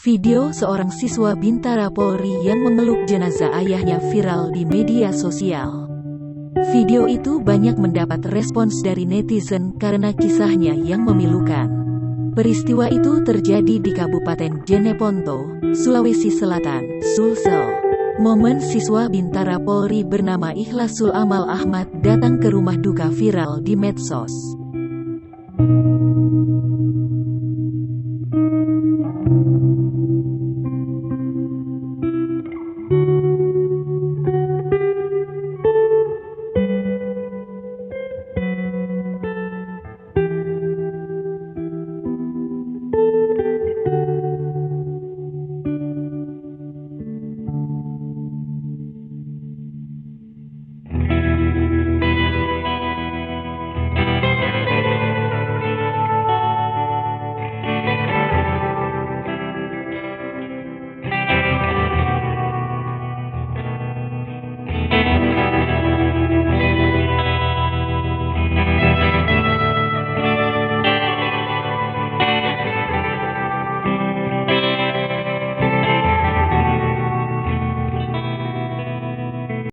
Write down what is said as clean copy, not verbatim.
Video seorang siswa Bintara Polri yang memeluk jenazah ayahnya viral di media sosial. Video itu banyak mendapat respons dari netizen karena kisahnya yang memilukan. Peristiwa itu terjadi di Kabupaten Jeneponto, Sulawesi Selatan, Sulsel. Momen siswa Bintara Polri bernama Ikhlasul Amal Ahmad datang ke rumah duka viral di medsos.